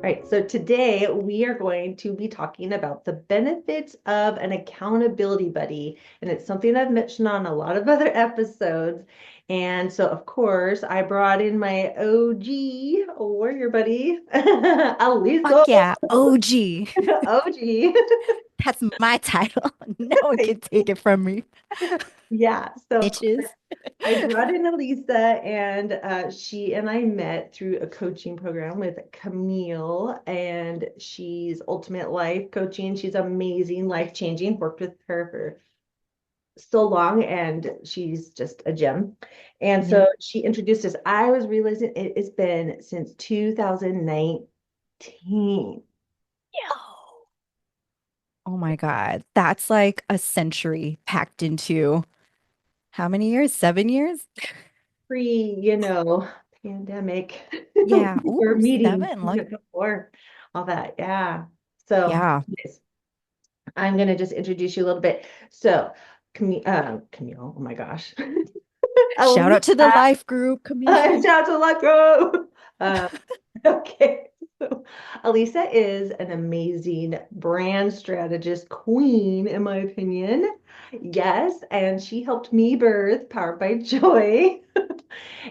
Right. So today we are going to be talking about the benefits of an accountability buddy. And it's something I've mentioned on a lot of other episodes. And so, of course, I brought in my OG warrior buddy, Elisa. Fuck yeah, OG. OG. That's my title. No one can take it from me. Yeah. So, of course, Bitches. I brought in Elisa, and she and I met through a coaching program with Camille, and she's Ultimate Life Coaching. She's amazing, life changing. Worked with her for so long, and she's just a gem. And Yeah. so she introduced us. I was realizing it's been since 2019. Yo. Oh my God. That's like a century packed into how many years? 7 years? Pre, pandemic. Yeah. We Ooh, were meeting 7. Look. even before all that. Yeah. So, Yeah. yes, I'm going to just introduce you a little bit. So, Camille, oh my gosh. Shout Elisa, out to the life group, Camille. shout out to Luck. Um, okay. So, Elisa is an amazing brand strategist queen, in my opinion. Yes. And she helped me birth Powered by Joy.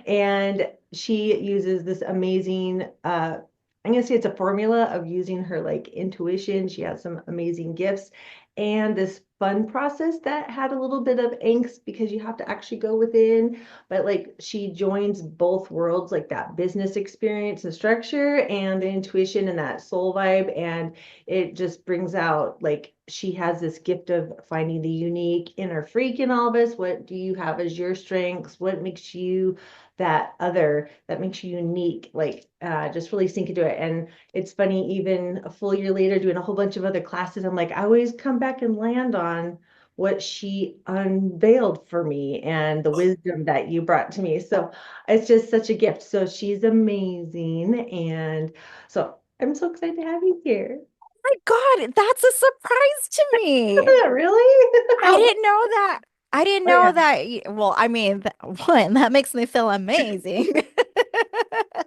And she uses this amazing I'm gonna say it's a formula of using her like intuition. She has some amazing gifts and this fun process that had a little bit of angst because you have to actually go within, but like she joins both worlds, like that business experience and structure and the intuition and that soul vibe, and it just brings out like she has this gift of finding the unique inner freak in all of us. What do you have as your strengths? What makes you that other, that makes you unique, like just really sink into it. And it's funny, even a full year later doing a whole bunch of other classes, I'm like, I always come back and land on what she unveiled for me and the wisdom that you brought to me. So it's just such a gift. So she's amazing, and so I'm so excited to have you here. My God, that's a surprise to me. Really? I didn't know that. I didn't Oh yeah. know that. Well, I mean, one, that makes me feel amazing.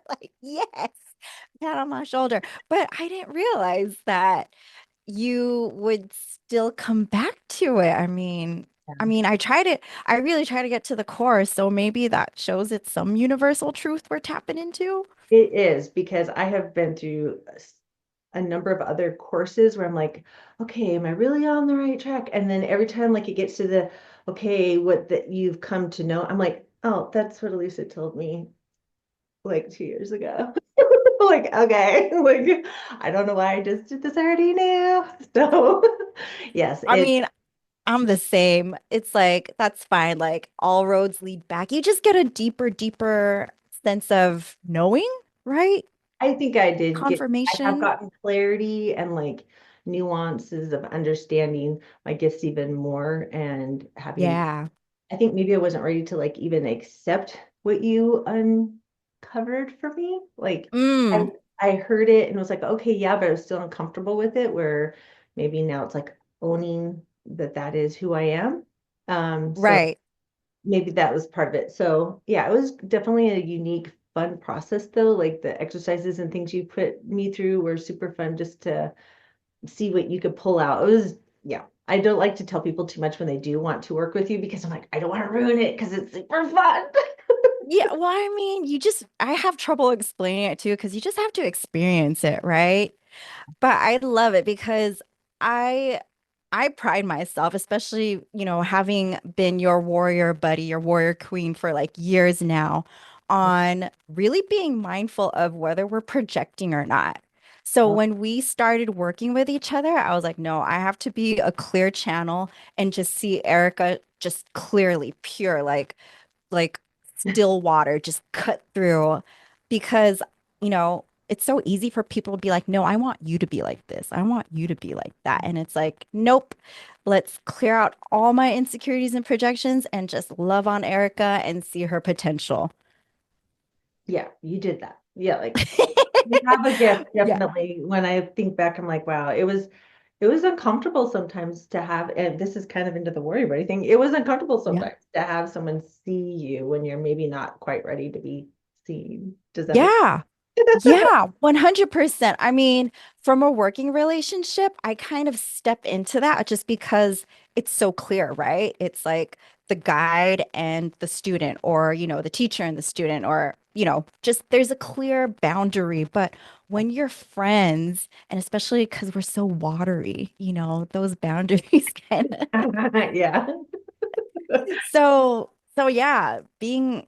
Like, yes, pat on my shoulder. But I didn't realize that you would still come back to it. I tried it. I really try to get to the core. So maybe that shows it's some universal truth we're tapping into. It is, because I have been through a number of other courses where I'm like, okay, am I really on the right track? And then every time like it gets to the, okay, what that you've come to know, I'm like, oh, that's what Elisa told me like 2 years ago. Like, okay, like I don't know why I just did this already now. So yes, I mean, I'm the same. It's like, that's fine. Like, all roads lead back. You just get a deeper sense of knowing, right? I think I have Confirmation. gotten clarity and like nuances of understanding my gifts even more, and having, Yeah. I think maybe I wasn't ready to like even accept what you uncovered for me. Like I Mm, I heard it and was like, okay, yeah, but I was still uncomfortable with it, where maybe now it's like owning that that is who I am. So right. maybe that was part of it. So yeah, it was definitely a unique, fun process though. Like the exercises and things you put me through were super fun just to see what you could pull out. It was, yeah. I don't like to tell people too much when they do want to work with you, because I'm like, I don't want to ruin it because it's super fun. Yeah. Well, I have trouble explaining it too, because you just have to experience it, right? But I love it because I I pride myself, especially, having been your warrior buddy, your warrior queen for like years now, on really being mindful of whether we're projecting or not. So when we started working with each other, I was like, no, I have to be a clear channel and just see Erica just clearly, pure, like still water, just cut through because, it's so easy for people to be like, no, I want you to be like this. I want you to be like that. And it's like, nope, let's clear out all my insecurities and projections and just love on Erica and see her potential. Yeah, you did that. Yeah, like you have a gift, Yeah. definitely. When I think back, I'm like, wow, it was uncomfortable sometimes to have, and this is kind of into the worry buddy thing. It was uncomfortable Yeah. sometimes to have someone see you when you're maybe not quite ready to be seen. Does that make Yeah. Yeah, 100%. I mean, from a working relationship, I kind of step into that just because it's so clear, right? It's like the guide and the student, or, the teacher and the student, or, just there's a clear boundary. But when you're friends, and especially because we're so watery, those boundaries kind of. Yeah. So yeah, being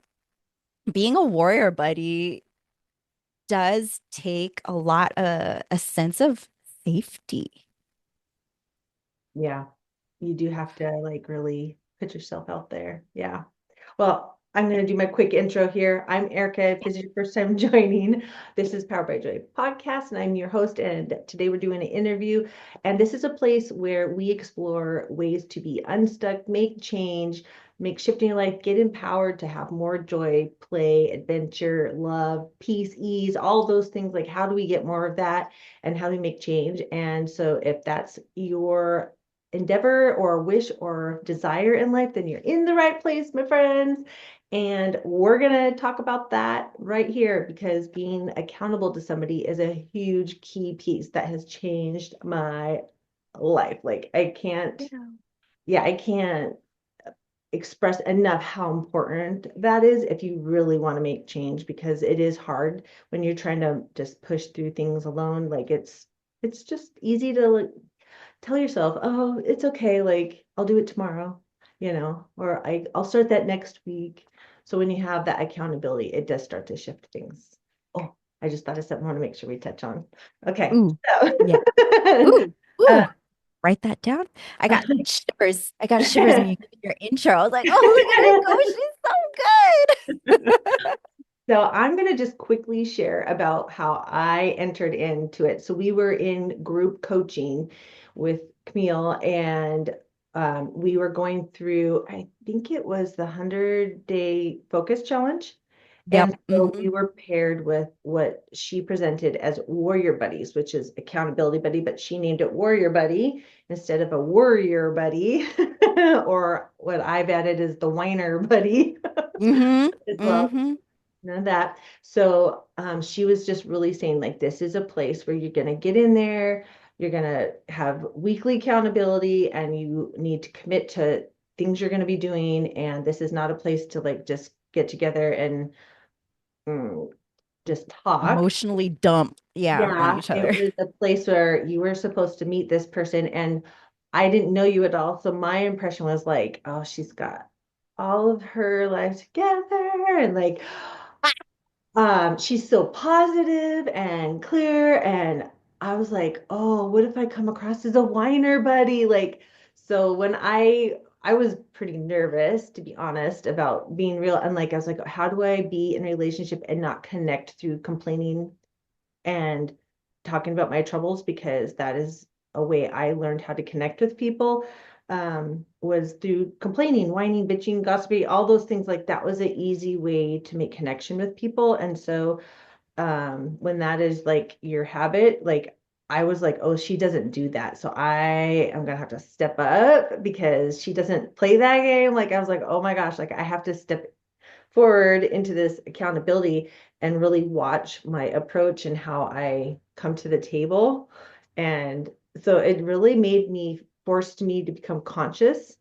a warrior buddy does take a lot a sense of safety. Yeah. You do have to like really put yourself out there. Yeah. Well, I'm going to do my quick intro here. I'm Erica. If this is your first time joining, this is Powered by Joy podcast, and I'm your host. And today we're doing an interview. And this is a place where we explore ways to be unstuck, make change, make shifting your life, get empowered to have more joy, play, adventure, love, peace, ease, all those things. Like, how do we get more of that? And how do we make change? And so, if that's your endeavor or wish or desire in life, then you're in the right place, my friends. And we're going to talk about that right here because being accountable to somebody is a huge key piece that has changed my life. Like, Yeah. I can't express enough how important that is if you really want to make change because it is hard when you're trying to just push through things alone. Like, it's just easy to like tell yourself, oh, it's okay. Like, I'll do it tomorrow, or I'll start that next week. So when you have that accountability, it does start to shift things. Oh, I just thought of something I want to make sure we touch on. Okay. Ooh, So, yeah. Ooh, uh, ooh. Write that down. I got shivers. I got shivers when you did your intro. I was like, oh, look at her go. She's so good. So I'm going to just quickly share about how I entered into it. So we were in group coaching with Camille, and we were going through, I think it was the 100-day focus challenge. Yep. And so Hmm. we were paired with what she presented as warrior buddies, which is accountability buddy, but she named it warrior buddy instead of a warrior buddy, or what I've added is the whiner buddy Hmm. as well. Hmm. None of that. So she was just really saying, like, this is a place where you're going to get in there, you're going to have weekly accountability, and you need to commit to things you're going to be doing. And this is not a place to like just get together and mm, just talk. Emotionally dump, yeah, on Yeah, each it other. was a place where you were supposed to meet this person, and I didn't know you at all. So my impression was like, oh, she's got all of her life together, and like, she's so positive and clear, and I was like, oh, what if I come across as a whiner buddy? Like, so when I was pretty nervous, to be honest, about being real, and like I was like, how do I be in a relationship and not connect through complaining and talking about my troubles, because that is a way I learned how to connect with people, was through complaining, whining, bitching, gossiping, all those things. Like, that was an easy way to make connection with people. And so when that is like your habit, like, I was like, oh, she doesn't do that, so I am gonna have to step up because she doesn't play that game. Like, I was like, oh my gosh, like, I have to step forward into this accountability and really watch my approach and how I come to the table. And so it really forced me to become conscious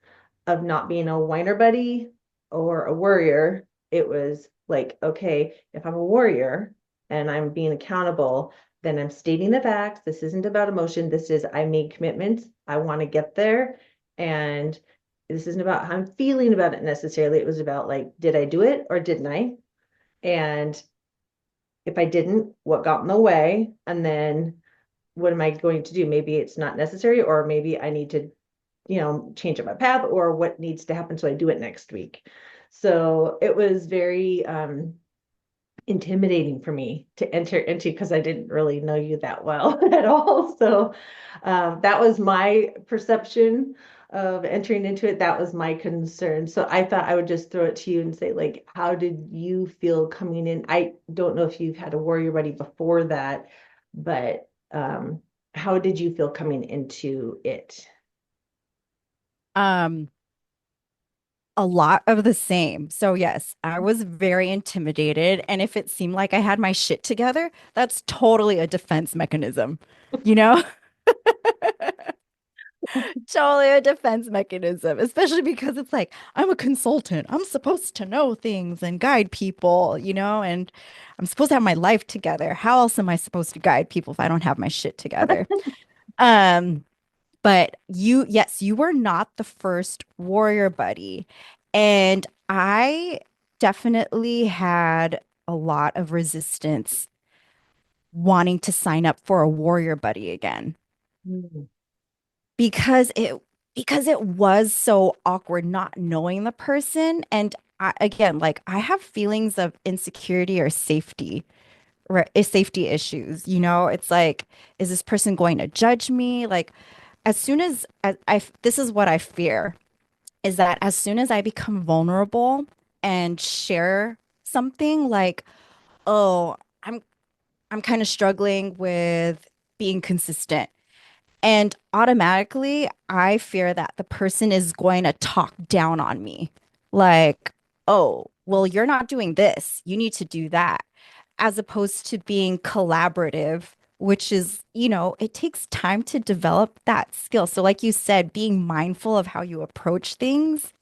of not being a whiner buddy or a worrier. It was like, okay, if I'm a warrior and I'm being accountable, then I'm stating the facts. This isn't about emotion. This is, I made commitments. I want to get there. And this isn't about how I'm feeling about it necessarily. It was about like, did I do it or didn't I? And if I didn't, what got in the way? And then what am I going to do? Maybe it's not necessary, or maybe I need to, change up my path, or what needs to happen so I do it next week. So it was very intimidating for me to enter into because I didn't really know you that well at all. So that was my perception of entering into it. That was my concern. So I thought I would just throw it to you and say, like, how did you feel coming in? I don't know if you've had a warrior buddy before that, but how did you feel coming into it? Um, a lot of the same. So yes, I was very intimidated. And if it seemed like I had my shit together, that's totally a defense mechanism, you know? Totally a defense mechanism, especially because it's like, I'm a consultant. I'm supposed to know things and guide people, and I'm supposed to have my life together. How else am I supposed to guide people if I don't have my shit together? Um, but yes, you were not the first warrior buddy. And I definitely had a lot of resistance wanting to sign up for a warrior buddy again Mm. because it was so awkward not knowing the person. And again, like I have feelings of insecurity or safety, right? Safety issues, it's like, is this person going to judge me? Like, as soon as this is what I fear is that as soon as I become vulnerable and share something like, oh, I'm I'm kind of struggling with being consistent. And automatically, I fear that the person is going to talk down on me. Like, oh, well, you're not doing this. You need to do that. As opposed to being collaborative, which is, it takes time to develop that skill. So, like you said, being mindful of how you approach things,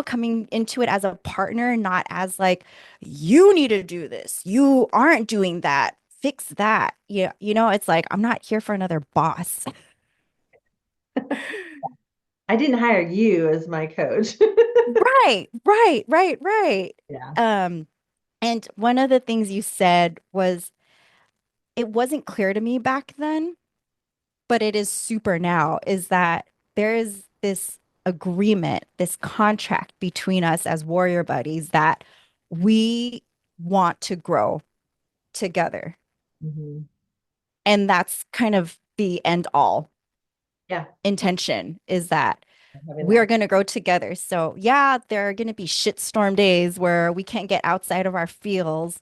coming into it as a partner, not as like, you need to do this. You aren't doing that. Fix that. Yeah, it's like, I'm not here for another boss. I didn't hire you as my coach. Right, right, right, right. Yeah. Um, and one of the things you said was it wasn't clear to me back then, but it is super now, is that there is this agreement, this contract between us as warrior buddies that we want to grow together. Mhm. And that's kind of the end all Yeah. intention is that Having we are that. going to grow together. So, yeah, there are going to be shitstorm days where we can't get outside of our feels,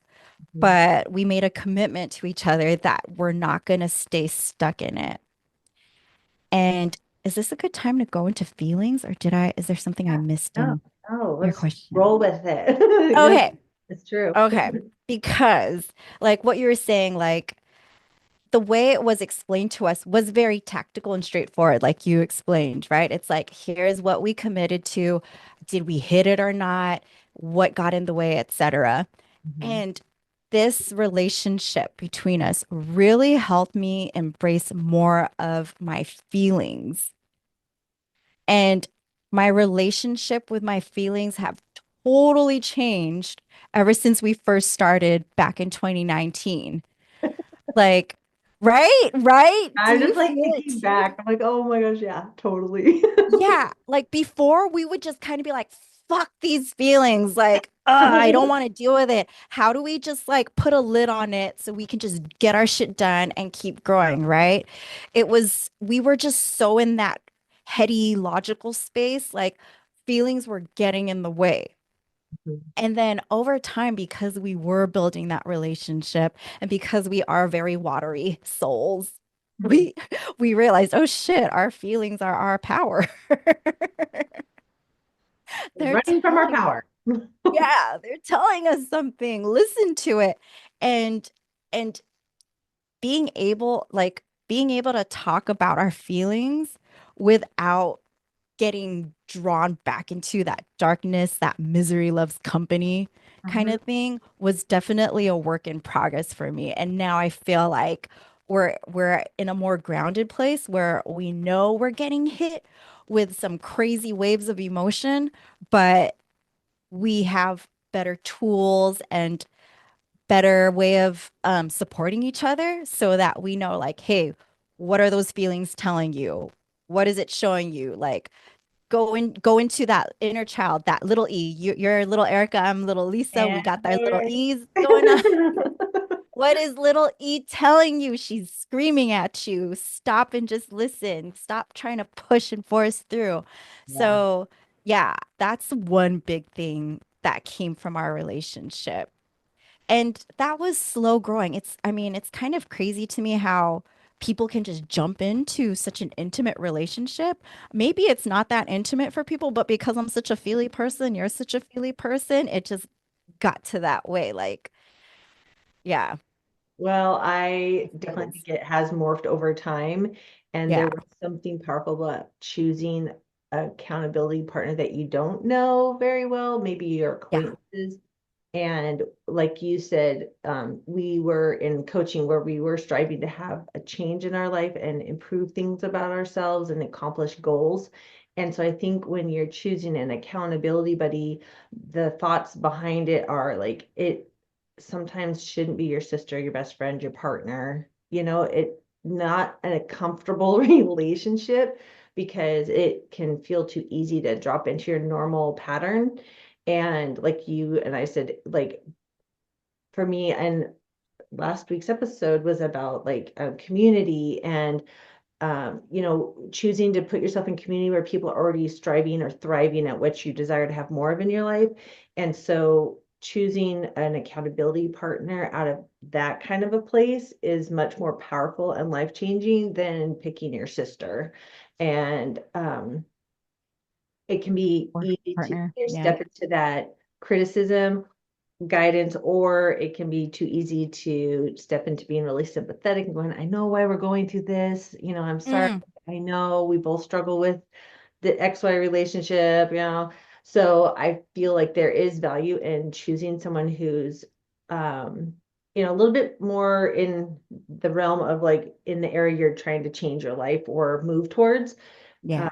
Mhm. but we made a commitment to each other that we're not going to stay stuck in it. And is this a good time to go into feelings, or is there something I Yeah. missed No, in no, your let's question? roll with it. No, Okay. it's true. Okay. Because like what you were saying, like the way it was explained to us was very tactical and straightforward, like you explained, right? It's like, here's what we committed to. Did we hit it or not? What got in the way, etc. Mhm. And this relationship between us really helped me embrace more of my feelings. And my relationship with my feelings have totally changed ever since we first started back in 2019. Like, right, right. Do I'm you just like feel it thinking too? back. I'm like, oh my gosh, yeah, totally. Yeah, like before we would just kind of be like, fuck these feelings. Like, I don't want to deal with it. How do we just like put a lid on it so we can just get our shit done and keep growing, right? We were just so in that heady, logical space, like feelings were getting in the way. And then over time, because we were building that relationship and because we are very watery souls, we we realized, oh shit, our feelings are our power. They're Running from our telling, power. yeah, they're telling us something. Listen to it. And and being able to talk about our feelings without getting drawn back into that darkness, that misery loves company kind Mhm. of thing was definitely a work in progress for me. And now I feel like we're in a more grounded place where we know we're getting hit with some crazy waves of emotion, but we have better tools and better way of supporting each other so that we know like, hey, what are those feelings telling you? What is it showing you? Like go into that inner child, that little E. You're little Erica, I'm little Lisa. We And got our little E's going on. What is little E telling you? She's screaming at you. Stop and just listen. Stop trying to push and force through. yeah. So, yeah, that's one big thing that came from our relationship. And that was slow growing. I mean, it's kind of crazy to me how people can just jump into such an intimate relationship. Maybe it's not that intimate for people, but because I'm such a feely person, you're such a feely person, it just got to that way. Like, yeah, Well, I it definitely feels. think it has morphed over time, and there Yeah, was something powerful about choosing an accountability partner that you don't know very well, maybe your yeah, acquaintances. And like you said, we were in coaching where we were striving to have a change in our life and improve things about ourselves and accomplish goals. And so I think when you're choosing an accountability buddy, the thoughts behind it are like it sometimes shouldn't be your sister, your best friend, your partner, it not a comfortable relationship because it can feel too easy to drop into your normal pattern. And like you and I said, like for me, and last week's episode was about like a community and choosing to put yourself in community where people are already striving or thriving at what you desire to have more of in your life. And so choosing an accountability partner out of that kind of a place is much more powerful and life-changing than picking your sister. And it can be or easy to partner. Yeah. step into that criticism guidance, or it can be too easy to step into being really sympathetic and going, I know why we're going through this. I'm sorry. Mm, I know we both struggle with the XY relationship. So I feel like there is value in choosing someone who's, um, a little bit more in the realm of like in the area you're trying to change your life or move towards. Uh, yeah.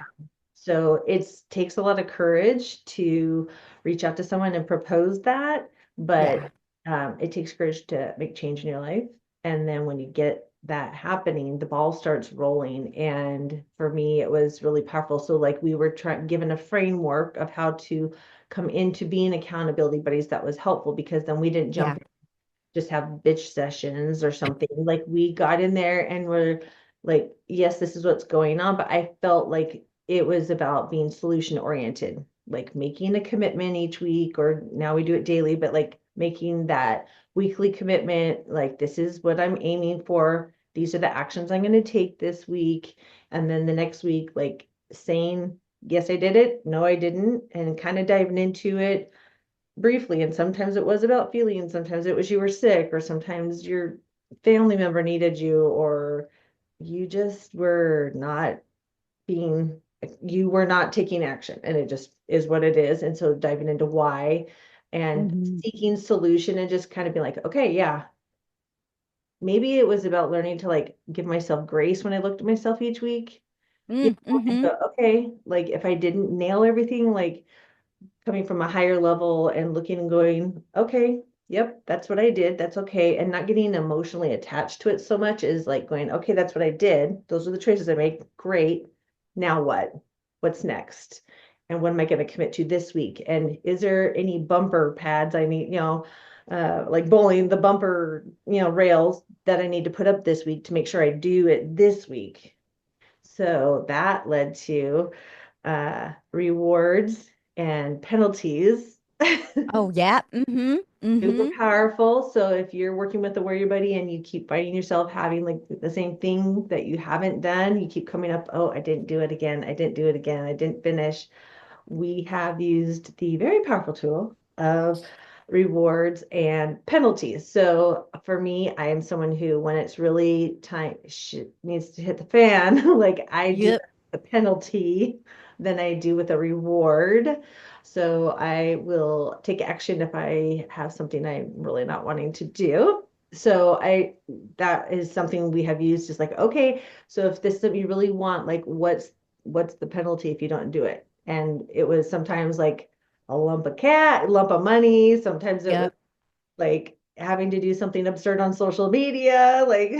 so it takes a lot of courage to reach out to someone and propose that, but Yeah. it takes courage to make change in your life. And then when you get that happening, the ball starts rolling. And for me, it was really powerful. So like we were trying given a framework of how to come into being accountability buddies that was helpful because then we didn't Yeah. jump just have bitch sessions or something. Like we got in there and we're like, yes, this is what's going on. But I felt like it was about being solution oriented, like making a commitment each week, or now we do it daily, but like making that weekly commitment, like this is what I'm aiming for. These are the actions I'm going to take this week. And then the next week, like saying, yes, I did it. No, I didn't. And kind of diving into it briefly. And sometimes it was about feelings, sometimes it was you were sick, or sometimes your family member needed you, or you just were not being, you were not taking action. And it just is what it is. And so diving into why and Mhm. seeking solution and just kind of being like, okay, yeah, maybe it was about learning to like give myself grace when I looked at myself each week. And Mm-hmm. go, okay, like if I didn't nail everything, like coming from a higher level and looking and going, okay, yep, that's what I did. That's okay. And not getting emotionally attached to it so much is like going, okay, that's what I did. Those are the choices I made. Great. Now what? What's next? And what am I going to commit to this week? And is there any bumper pads I need, like bowling, the bumper, rails that I need to put up this week to make sure I do it this week? So that led to rewards and penalties. Oh, yeah. Mm-hmm. Super Mm-hmm. powerful. So if you're working with a warrior buddy and you keep finding yourself having like the same thing that you haven't done, you keep coming up, oh, I didn't do it again. I didn't do it again. I didn't finish. We have used the very powerful tool of rewards and penalties. So for me, I am someone who, when it's really time, shit needs to hit the fan, like I do Yep. the penalty than I do with a reward. So I will take action if I have something I'm really not wanting to do. So that is something we have used is like, okay, so if this is something you really want, like what's the penalty if you don't do it? And it was sometimes like a lump of money. Sometimes it was Yep. like having to do something absurd on social media, like,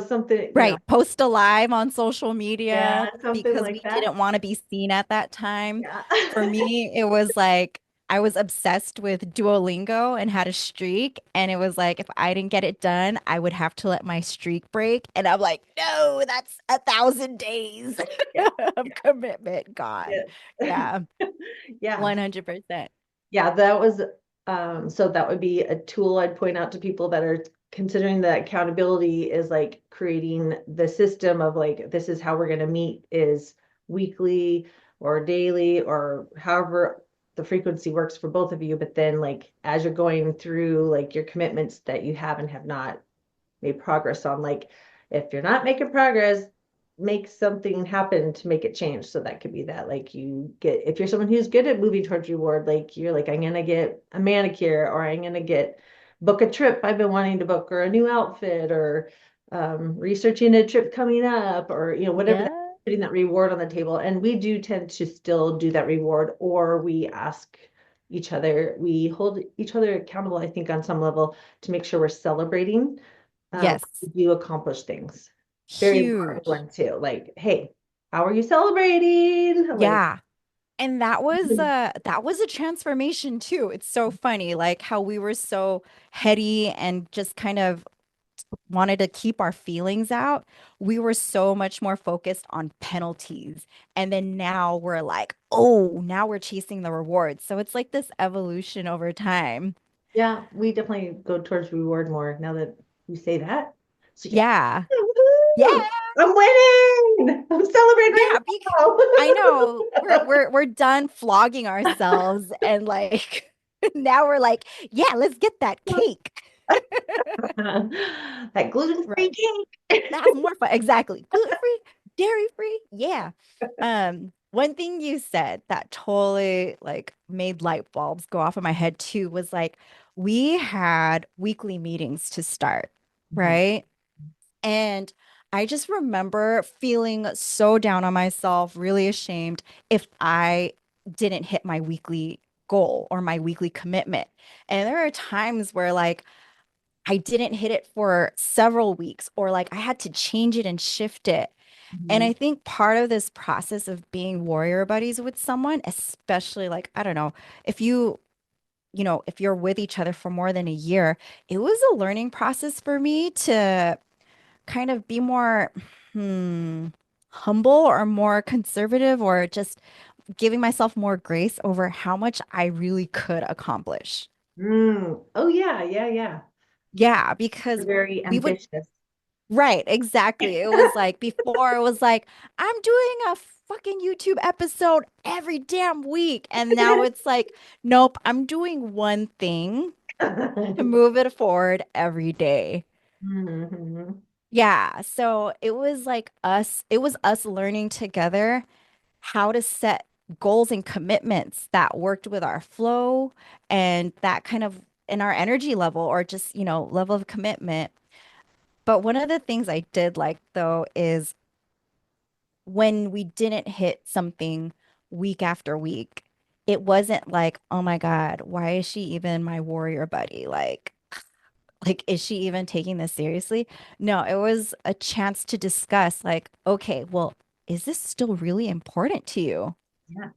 something, Right. Post a live on social media yeah, something because like we that. didn't want to be seen at that time. Yeah. For me, it was like I was obsessed with Duolingo and had a streak. And it was like if I didn't get it done, I would have to let my streak break. And I'm like, no, that's 1,000 days Yeah. of commitment. God. Yeah. Yeah. Yeah. 100%. Yeah, that was so that would be a tool I'd point out to people that are considering that accountability is like creating the system of like, this is how we're going to meet is weekly or daily or however the frequency works for both of you. But then like, as you're going through like your commitments that you have and have not made progress on, like if you're not making progress, make something happen to make it change. So that could be that like you get, if you're someone who's good at moving towards reward, like you're like, I'm gonna get a manicure, or I'm gonna get book a trip I've been wanting to book, or a new outfit, or researching a trip coming up, or whatever, that Yeah. putting that reward on the table. And we do tend to still do that reward, or we ask each other, we hold each other accountable, I think, on some level, to make sure we're celebrating Yes. we do accomplish things. Very important Huge. one too. Like, hey, how are you celebrating? Like, Yeah. And that was a transformation too. It's so funny, like how we were so heady and just kind of wanted to keep our feelings out. We were so much more focused on penalties. And then now we're like, oh, now we're chasing the rewards. So it's like this evolution over time. yeah, we definitely go towards reward more now that you say that. So yeah, Yeah. Yeah. woo-hoo! I'm winning. I'm celebrating right Yeah. I know we're done flogging ourselves and like now we're like, yeah, let's get that now. cake. That gluten-free Right. cake. That's more fun. Exactly. Gluten free, dairy free. Yeah. One thing you said that totally like made light bulbs go off in my head too was like we had weekly meetings to start, Mhm. right? And I just remember feeling so down on myself, really ashamed if I didn't hit my weekly goal or my weekly commitment. And there are times where like I didn't hit it for several weeks, or like I had to change it and shift it. And I Mhm. think part of this process of being warrior buddies with someone, especially like, I don't know, if if you're with each other for more than a year, it was a learning process for me to kind of be more hmm, humble or more conservative or just giving myself more grace over how much I really could accomplish. Oh yeah, yeah, yeah. Yeah, We're because very we would. ambitious. Right, exactly. It was like before it was like I'm doing a fucking YouTube episode every damn week. And now it's like, nope, I'm doing one thing to move it forward every day. Mhm. Yeah, so it was us learning together how to set goals and commitments that worked with our flow and that kind of in our energy level or just, level of commitment. But one of the things I did like though is when we didn't hit something week after week, it wasn't like, oh my God, why is she even my warrior buddy? Like, is she even taking this seriously? No, it was a chance to discuss, like, okay, well, is this still really important to you? Yeah,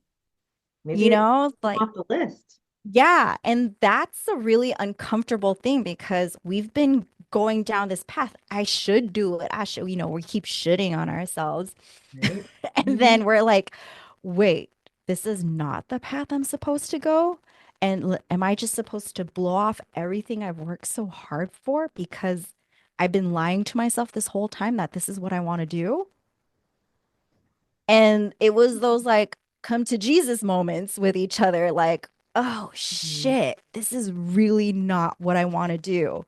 maybe You it's know, like, off the list. yeah. And that's a really uncomfortable thing because we've been going down this path. I should do it. I should, we keep shitting on ourselves. Right? And Mhm. then we're like, wait, this is not the path I'm supposed to go. And am I just supposed to blow off everything I've worked so hard for because I've been lying to myself this whole time that this is what I want to do? And it was those like come to Jesus moments with each other, like, oh Mhm. shit, this is really not what I want to do.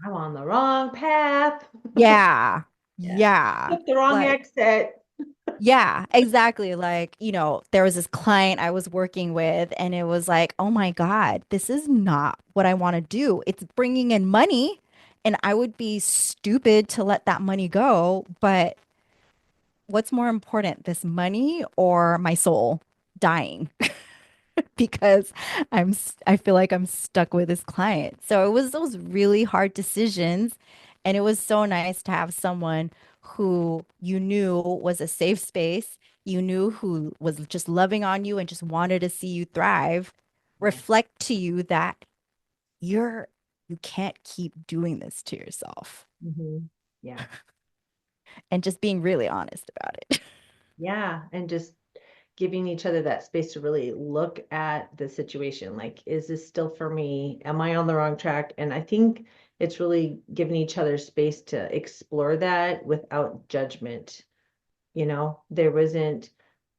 I'm on the wrong path. Yeah. Yeah. Yeah. Took the wrong Like, exit. yeah, exactly. Like, there was this client I was working with, and it was like, oh my God, this is not what I want to do. It's bringing in money, and I would be stupid to let that money go. But what's more important, this money or my soul dying? Because I feel like I'm stuck with this client. So it was those really hard decisions. And it was so nice to have someone who you knew was a safe space, you knew who was just loving on you and just wanted to see you thrive, Yeah. reflect to you that you're you can't keep doing this to yourself Mhm. Yeah. and just being really honest about it. Yeah. And just giving each other that space to really look at the situation. Like, is this still for me? Am I on the wrong track? And I think it's really giving each other space to explore that without judgment. There wasn't,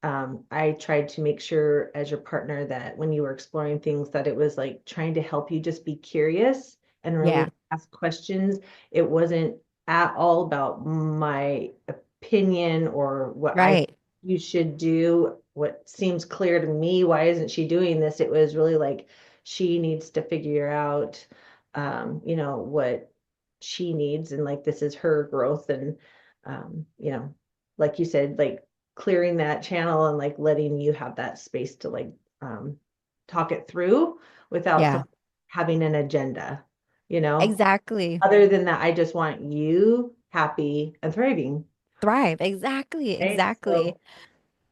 I tried to make sure as your partner that when you were exploring things that it was like trying to help you just be curious and really Yeah. ask questions. It wasn't at all about my opinion or what I Right. you should do, what seems clear to me. Why isn't she doing this? It was really like she needs to figure out, what she needs, and like this is her growth, and like you said, like clearing that channel and like letting you have that space to like um talk it through without Yeah. having an agenda, you know. Exactly. Other than that, I just want you happy and thriving. Thrive. Exactly. Right. Exactly. So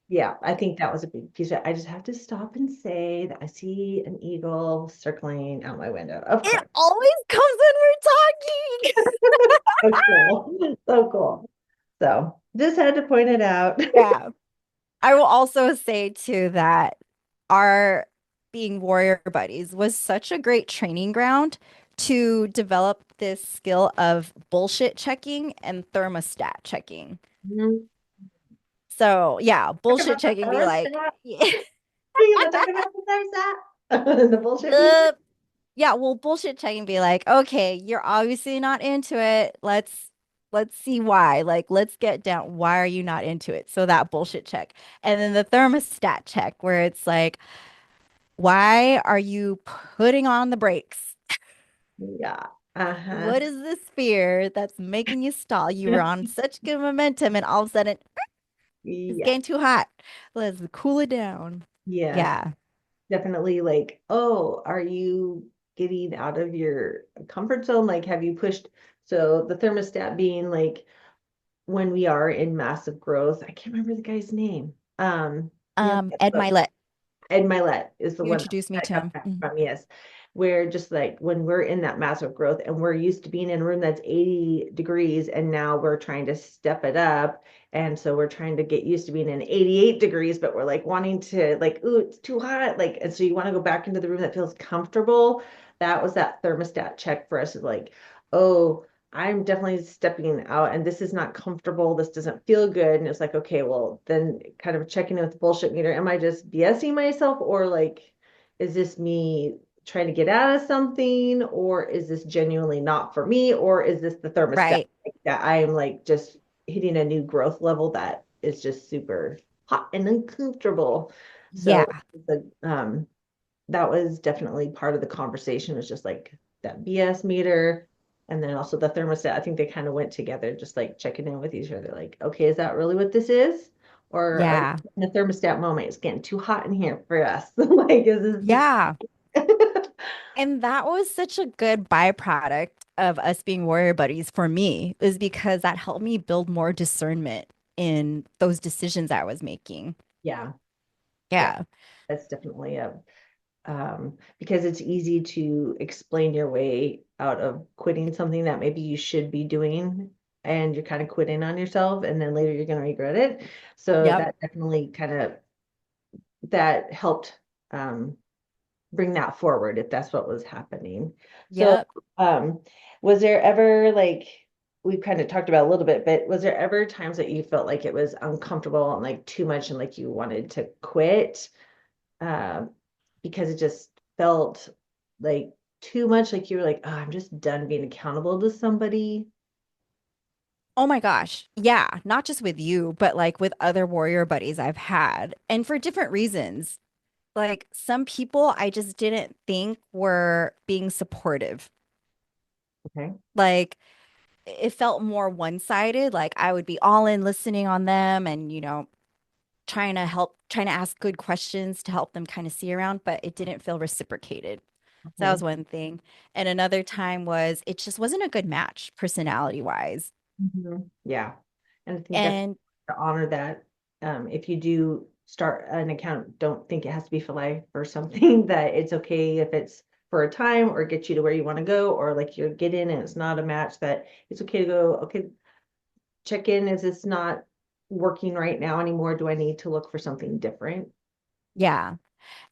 yeah, I think that was a big piece of it. I just have to stop and say that I see an eagle circling out my window. Of It course. always comes when we're talking. So cool. So cool. So just had to point it out. Yeah. I will also say too that our being warrior buddies was such a great training ground to develop this skill of bullshit checking and thermostat checking. Mhm. So yeah, Talk bullshit about the checking be like, thermostat. yeah, You gonna talk about the thermostat? The bullshit meter? uh, yeah, well, bullshit checking be like, okay, you're obviously not into it. Let's see why. Like, let's get down. Why are you not into it? So that bullshit check. And then the thermostat check, where it's like, why are you putting on the brakes? Yeah. Uh-huh. What is this fear that's making you stall? You were on such good momentum, and all of a sudden, it's Yeah. getting too hot. Let's cool it down. Yes. Yeah. Definitely like, oh, are you getting out of your comfort zone? Like, have you pushed? So the thermostat being like when we are in massive growth, I can't remember the guy's name. Ed But Milet, Ed Milet is the you one introduced me I to got him. that Mhm. from, yes. Where just like when we're in that massive growth and we're used to being in a room that's 80 degrees and now we're trying to step it up. And so we're trying to get used to being in 88 degrees, but we're like wanting to like, ooh, it's too hot. Like, and so you want to go back into the room that feels comfortable. That was that thermostat check for us, is like, oh, I'm definitely stepping out and this is not comfortable. This doesn't feel good. And it's like, okay, well, then kind of checking in with the bullshit meter. Am I just BSing myself, or like, is this me trying to get out of something? Or is this genuinely not for me? Or is this the thermostat Right. that I am like just hitting a new growth level that is just super hot and uncomfortable? So Yeah. the that was definitely part of the conversation, was just like that BS meter, and then also the thermostat. I think they kind of went together, just like checking in with each other, like, okay, is that really what this is? Or are Yeah. we in a thermostat moment? It's getting too hot in here for us. Like, is this Yeah. the And that was such a good byproduct of us being warrior buddies for me, is because that helped me build more discernment in those decisions I was making. Yeah, yeah, Yeah. that's definitely a because it's easy to explain your way out of quitting something that maybe you should be doing, and you're kind of quitting on yourself and then later you're going to regret it. So Yep. that definitely kind of that helped um, bring that forward if that's what was happening. So Yep. um, was there ever like, we've kind of talked about a little bit, but was there ever times that you felt like it was uncomfortable and like too much and like you wanted to quit, um, because it just felt like too much, like you were like, oh, I'm just done being accountable to somebody? Oh my gosh. Yeah. Not just with you, but like with other warrior buddies I've had, and for different reasons. Like some people I just didn't think were being supportive. Okay. Like it felt more one-sided. Like I would be all in listening on them and, trying to help, trying to ask good questions to help them kind of see around, but it didn't feel reciprocated. So that was Okay. one thing. And another time was it just wasn't a good match personality wise. Yeah. And I think that's And to honor that. If you do start an account, don't think it has to be for life or something, that it's okay if it's for a time or get you to where you want to go, or like you get in and it's not a match, that it's okay to go, okay, check in. Is this not working right now anymore? Do I need to look for something different? yeah.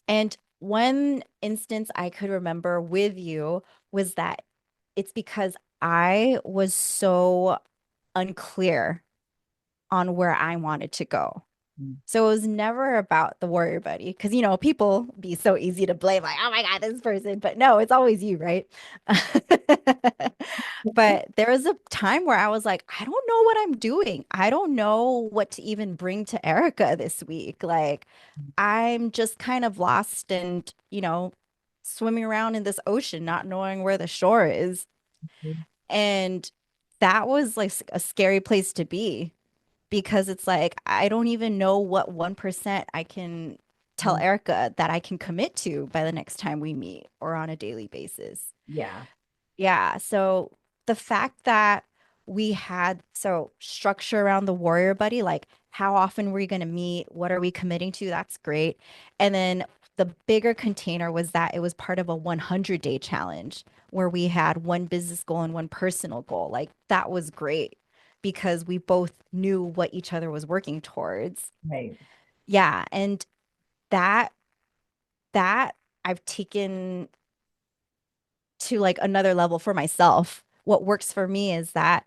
And one instance I could remember with you was that it's because I was so unclear on where I wanted to go. So it was never about the warrior buddy because, people be so easy to blame, like, oh my God, this person. But no, it's always you, right? But there was a time where I was like, I don't know what I'm doing. I don't know what to even bring to Erica this week. Like, I'm just kind of lost and, swimming around in this ocean, not knowing where the shore is. Mhm. And that was like a scary place to be because it's like I don't even know what 1% I can tell Mhm. Erica that I can commit to by the next time we meet or on a daily basis. Yeah. Yeah, so the fact that we had structure around the warrior buddy, like how often were you going to meet? What are we committing to? That's great. And then the bigger container was that it was part of a 100-day challenge where we had one business goal and one personal goal. Like that was great because we both knew what each other was working towards. Right. Yeah, and that that I've taken to like another level for myself. What works for me is that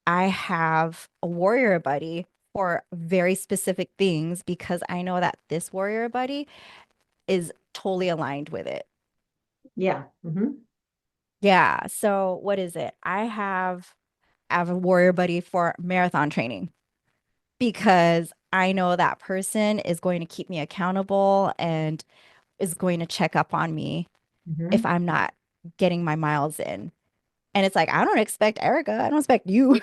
I have a warrior buddy for very specific things because I know that this warrior buddy is totally aligned with it. Yeah. Yeah. So what is it? I have a warrior buddy for marathon training because I know that person is going to keep me accountable and is going to check up on me if Hmm. I'm not getting my miles in. And it's like, I don't expect Erica. I don't expect you.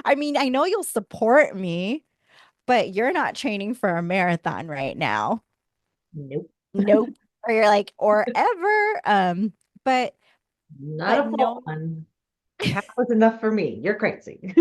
I mean, I know you'll support me, but you're not training for a marathon right now. Nope. Nope. Or you're like, or ever. But Not but a full no. one. Half was enough for me. You're crazy.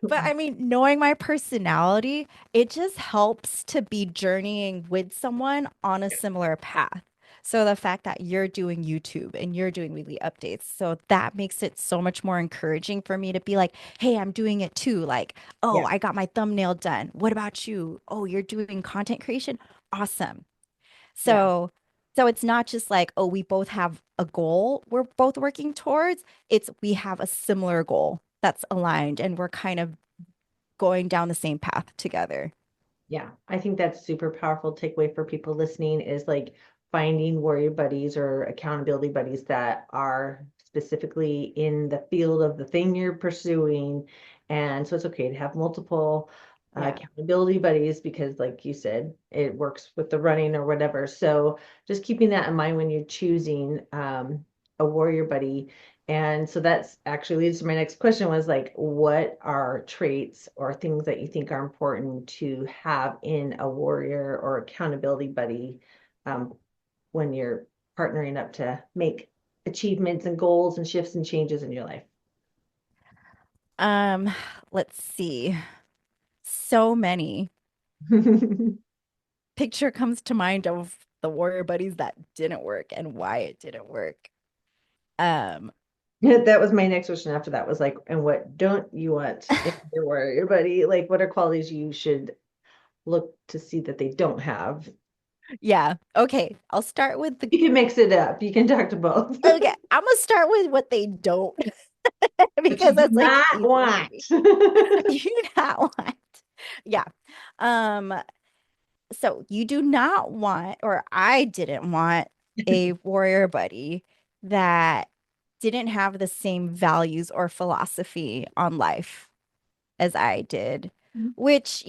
But I mean, knowing my personality, it just helps to be journeying with someone on a similar path. So the fact that you're doing YouTube and you're doing weekly updates, so that makes it so much more encouraging for me to be like, hey, I'm doing it too. Like, oh, Yeah. I got my thumbnail done. What about you? Oh, you're doing content creation? Awesome. Yeah. So so it's not just like, oh, we both have a goal we're both working towards. It's we have a similar goal that's aligned and we're kind of going down the same path together. Yeah, I think that's super powerful takeaway for people listening is like finding warrior buddies or accountability buddies that are specifically in the field of the thing you're pursuing. And so it's okay to have multiple Yeah. accountability buddies because, like you said, it works with the running or whatever. So just keeping that in mind when you're choosing a warrior buddy. And so that's actually leads to my next question was like, what are traits or things that you think are important to have in a warrior or accountability buddy um, when you're partnering up to make achievements and goals and shifts and changes in your life? Um, let's see. So many. Picture comes to mind of the warrior buddies that didn't work and why it didn't work. Um, That was my next question after that was like, and what don't you want in your warrior buddy? Like, what are qualities you should look to see that they don't have? yeah. Okay. I'll start with the You can mix it up. You can talk to both. okay. I'm gonna start with what they don't But you because do that's like not easier for want. me. You do not want. Yeah. Um, so you do not want, or I didn't want a warrior buddy that didn't have the same values or philosophy on life as I did, which,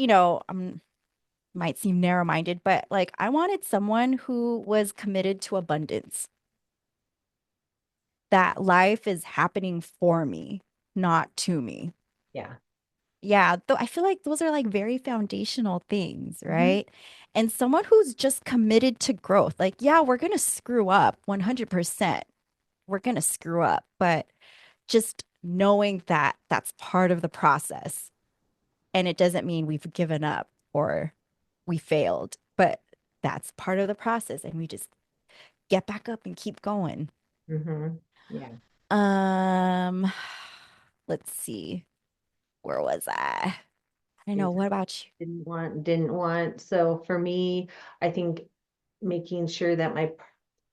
might seem narrow-minded, but like I wanted someone who was committed to abundance, that life is happening for me, not to me. Yeah. Yeah, though I feel like those are like very foundational things, Mhm. right? And someone who's just committed to growth. Like, yeah, we're gonna screw up 100%. We're gonna screw up, but just knowing that that's part of the process. And it doesn't mean we've given up or we failed, but that's part of the process. And we just get back up and keep going. Yeah. Um, let's see. Where was I? I don't know. Things What about you? didn't want, didn't want. So for me, I think making sure that my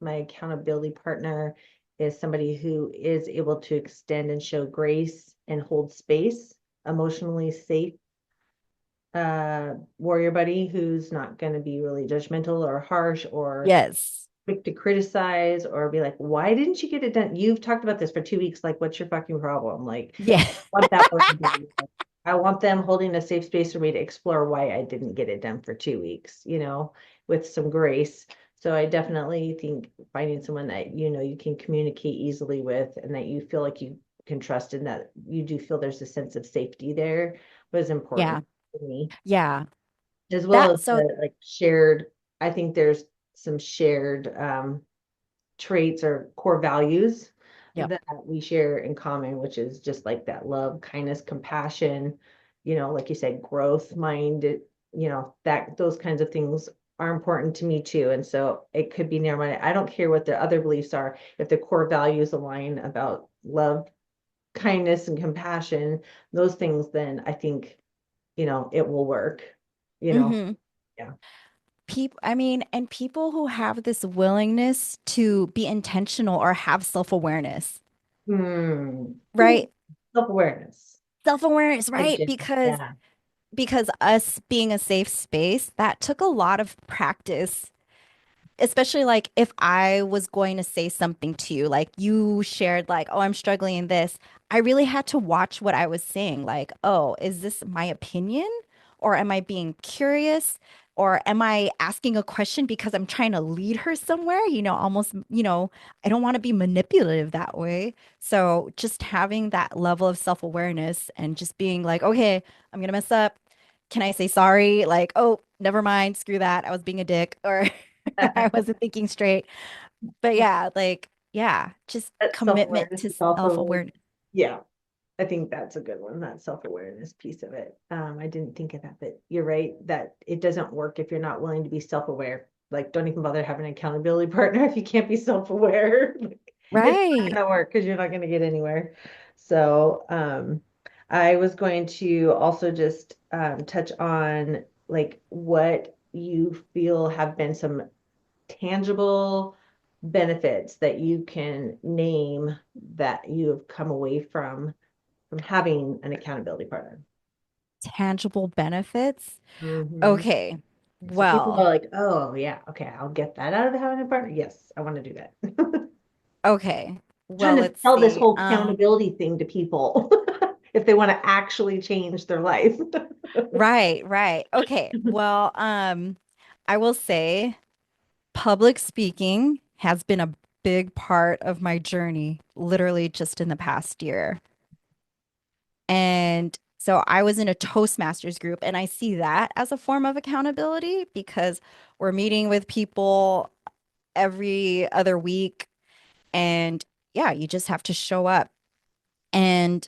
my accountability partner is somebody who is able to extend and show grace and hold space, emotionally safe warrior buddy who's not going to be really judgmental or harsh or Yes. quick to criticize or be like, why didn't you get it done? You've talked about this for 2 weeks. Like, what's your fucking problem? Like, Yeah. I want that person to be like, I want them holding a safe space for me to explore why I didn't get it done for 2 weeks, with some grace. So I definitely think finding someone that you can communicate easily with and that you feel like you can trust and that you do feel there's a sense of safety there was important Yeah. to me, Yeah. as well as That so the like shared. I think there's some shared traits or core values yep. that we share in common, which is just like that love, kindness, compassion, like you said, growth mind, that those kinds of things are important to me too. And so it could be near my, I don't care what the other beliefs are. If the core values align about love, kindness, and compassion, those things, then I think, it will work, you know. Hmm. Yeah. People, I mean, and people who have this willingness to be intentional or have self-awareness, Hmm. Ooh, right? self-awareness. Self-awareness, Good, right? Jen. Because Yeah. because us being a safe space, that took a lot of practice, especially like if I was going to say something to you, like you shared, like, oh, I'm struggling in this. I really had to watch what I was saying. Like, oh, is this my opinion? Or am I being curious? Or am I asking a question because I'm trying to lead her somewhere? Almost, I don't want to be manipulative that way. So just having that level of self-awareness and just being like, okay, I'm gonna mess up. Can I say sorry? Like, oh, never mind, screw that. I was being a dick. Or I wasn't thinking straight. But yeah, like, yeah, just That commitment self-awareness to is also like, self-awareness. yeah, I think that's a good one, that self-awareness piece of it. I didn't think of that, but you're right that it doesn't work if you're not willing to be self-aware. Like, don't even bother having an accountability partner if you can't be self-aware. It's not Right. gonna work because you're not gonna get anywhere. So, I was going to also just touch on like what you feel have been some tangible benefits that you can name that you have come away from having an accountability partner. Tangible benefits. Hmm. Okay. So people are Well, like, oh yeah, okay, I'll get that out of having a partner. Yes, I want to do that. okay. Well, Trying to let's sell this see. whole accountability thing to people if they want to actually change their life. Right, right. Okay. Well, I will say public speaking has been a big part of my journey, literally just in the past year. And so I was in a Toastmasters group, and I see that as a form of accountability because we're meeting with people every other week. And yeah, you just have to show up. And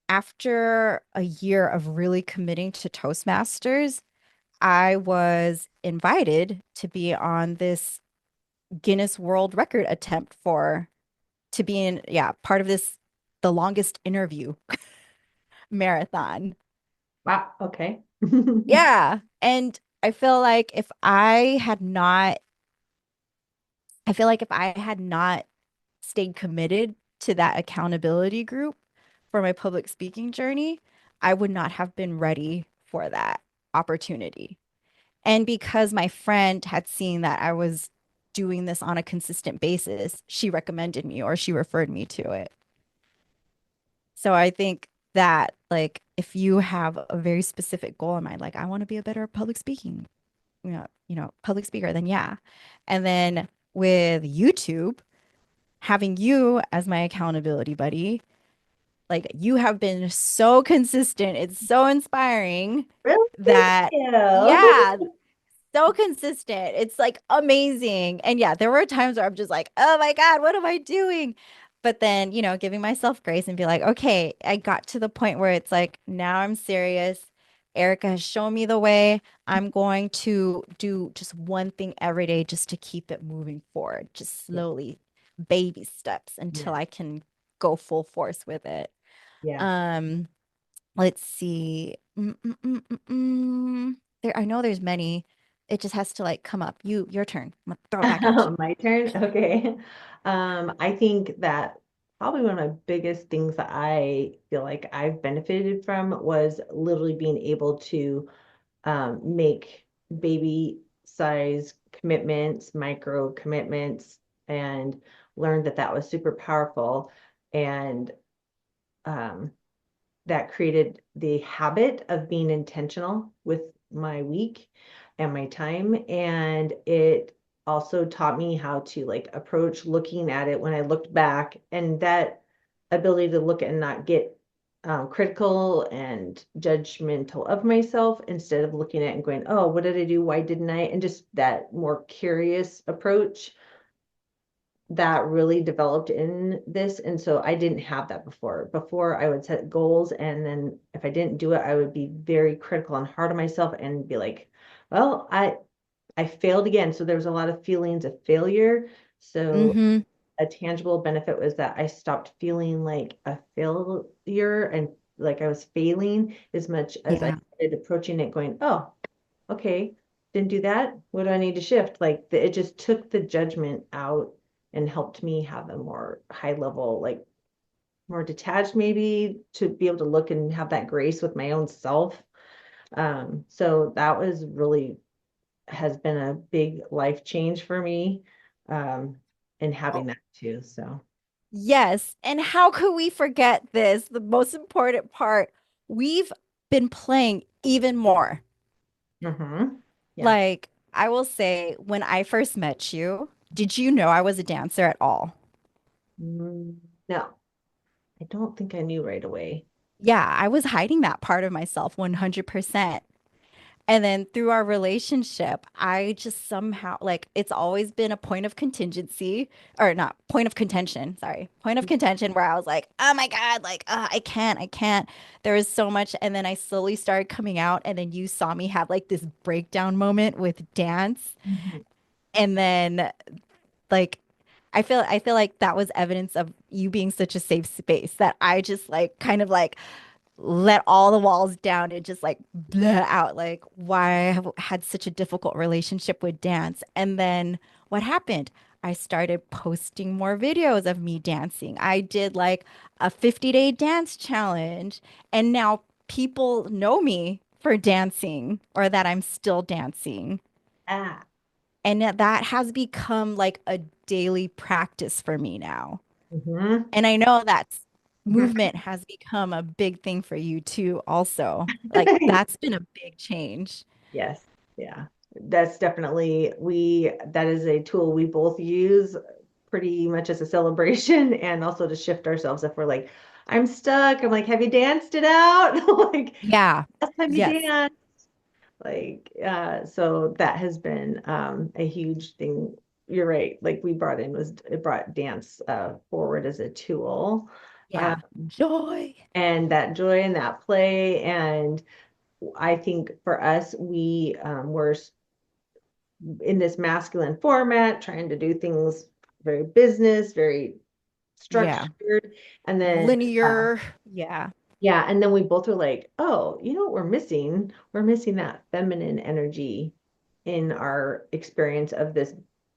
after a year of really committing to Toastmasters, I was invited to be on this Guinness World Record attempt for to be in, yeah, part of this, the longest interview marathon. Wow. Okay. Yeah. And I feel like if I had not stayed committed to that accountability group for my public speaking journey, I would not have been ready for that opportunity. And because my friend had seen that I was doing this on a consistent basis, she recommended me or she referred me to it. So I think that like if you have a very specific goal in mind, like I want to be a better public speaking, public speaker, then yeah. And then with YouTube, having you as my accountability buddy, like you have been so consistent. It's so inspiring Really? Thank that, you. yeah, so consistent. It's like amazing. And yeah, there were times where I'm just like, oh my God, what am I doing? But then, giving myself grace and be like, okay, I got to the point where it's like, now I'm serious. Erica has shown me the way. I'm going to do just one thing every day just to keep it moving forward, just Yeah. slowly, baby steps until Yeah. I can go full force with it. Yeah. Um, let's see. There, I know there's many. It just has to like come up. Your turn. I'm gonna throw it back at you. My turn. Okay. I think that probably one of my biggest things that I feel like I've benefited from was literally being able to make baby size commitments, micro commitments, and learned that that was super powerful. And um, that created the habit of being intentional with my week and my time. And it also taught me how to like approach looking at it when I looked back, and that ability to look and not get critical and judgmental of myself instead of looking at it and going, oh, what did I do? Why didn't I? And just that more curious approach that really developed in this. And so I didn't have that before. Before I would set goals, and then if I didn't do it, I would be very critical and hard on myself and be like, well, I failed again. So there was a lot of feelings of failure. So Mm-hmm. a tangible benefit was that I stopped feeling like a failure and like I was failing as much as I Yeah. started approaching it going, oh, okay, didn't do that. What do I need to shift? Like it just took the judgment out and helped me have a more high level, like more detached, maybe to be able to look and have that grace with my own self. So that was really has been a big life change for me, and Oh, having that too. So, yes. And how could we forget this? The most important part, we've been playing even more. yeah. Like, I will say, when I first met you, did you know I was a dancer at all? No, I don't think I knew right away. Yeah, I was hiding that part of myself 100%. And then through our relationship, I just somehow like it's always been a point of contingency or not point of contention, sorry, point of contention where I was like, oh my God, like, I can't. There was so much. And then I slowly started coming out. And then you saw me have like this breakdown moment with dance. Mhm. And then like, I feel like that was evidence of you being such a safe space that I just like kind of like let all the walls down and just like bleh out like why I have had such a difficult relationship with dance. And then what happened? I started posting more videos of me dancing. I did like a 50-day dance challenge, and now people know me for dancing or that I'm still dancing. Ah, And that has become like a daily practice for me now. mhm. And I know that movement has become a big thing for you too, also. Like that's been a big change. Yes, yeah. That's definitely that is a tool we both use pretty much as a celebration and also to shift ourselves if we're like, I'm stuck. I'm like, have you danced it out? Like Yeah. last time you Yes. danced. Like, so that has been a huge thing. You're right. Like we brought in was it brought dance forward as a tool. Uh, Yeah. Joy. and that joy and that play. And I think for us, we were in this masculine format, trying to do things very business, very Yeah. structured. And then, Linear. Yeah. yeah, and then we both were like, oh, you know what we're missing? We're missing that feminine energy in our experience of this